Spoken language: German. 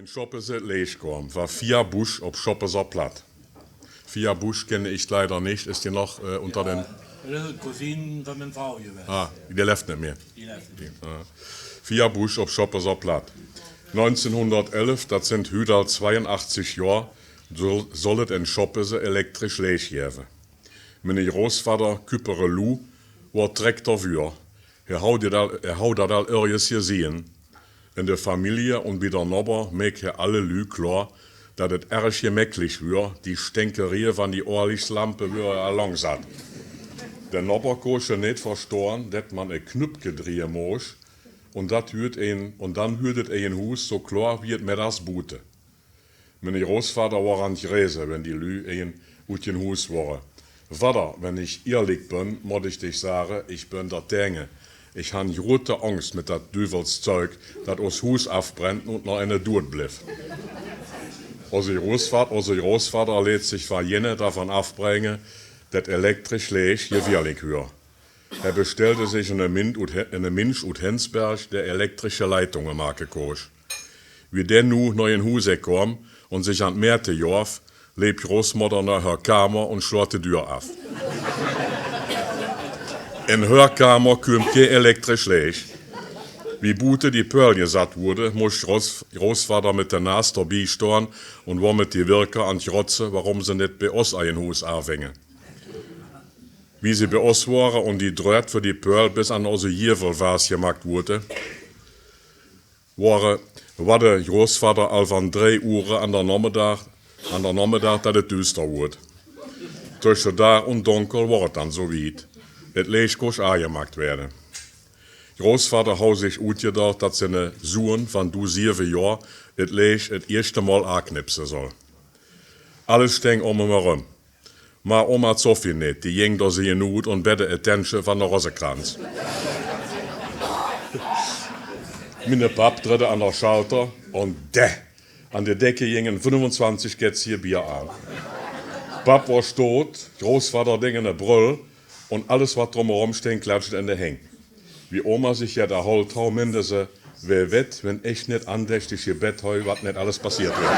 Wenn Schoppese leeg kwam, war Via Busch ob Schoppeser Platt. Via Busch kenne ich leider nicht, ist die noch unter den... Das ist Cousine von meiner Frau gewesen. Der lebt nicht mehr. Die lebt nicht. Via Busch ob Schoppeser Platt. 1911, das sind hüder 82 Jahre, sollet en Schoppese elektrisch leeg geben. Meine Großvater, Küppere Lou, war Traktor für. Er haut dat al irgendwas gesehen. In der Familie und bei der Nobber make alle Lü klar, dass es erg gemäcklich wär, die Stänkerie von die Ohrlichslampe wär langsam. Der Nobber kosche nicht verstehen, dass man ein Knüppke drehen muss und dann hüt ein Hus so klar wie es mir das bute. Meine Großvater war an Gräse, wenn die Lü ein ut den Hus waren. Vater, wenn ich ehrlich bin, muss ich dich sagen, ich bin der Dänge. Ich han große Angst mit dat Düvelszeug, dat aus Hus aufbrennt und noch eine Durt bliff. Unser Großvater lädt sich von jene davon aufbringen, dat elektrisch leeg gewirrlich hör. Er bestellte sich in eine Minsch ut Hensberg, der elektrische Leitungen make kosch. Wie der nu neu in Huse kom und sich an Märte jorf, lebt Großmutter nach her Kammer und schloss die Tür auf. In Hörkammer kümmt kein elektrisch leeg. Wie Bute die Perl gesatt wurde, muss Großvater mit der Nase dabei stehen und war mit die Wirker an die Rotze, warum sie nicht bei uns ein Hus aufhängen. Wie sie bei uns waren und die Draht für die Perl bis an unsere Jevel was gemacht wurde, war der Großvater al van 3 Uhr an der Nachmittag, dass es düster wurde. Zwischen Tag und Dunkel war es dann so weit. Het leeg kost aangemaakt werden. Großvater hou sich uitgedacht, dat seine Sohn van 7 Jahren het leeg het eerste Mal anknipsen soll. Alles steng hem herum. Maar Oma Sophie nicht, die ging da sie ut und bette het Tänzchen van der Rosekranz. Meine Pap dritte an der Schalter und an der Decke gingen 25 Gets hier Bier an. Pap war tot, Großvater ding in der Brüll, und alles, was drumherum steht, klatscht in der Heng. Wie Oma sich ja da holt, minde sie, wer wett, wenn ich nicht andächtig hier Bett heu, was nicht alles passiert wird.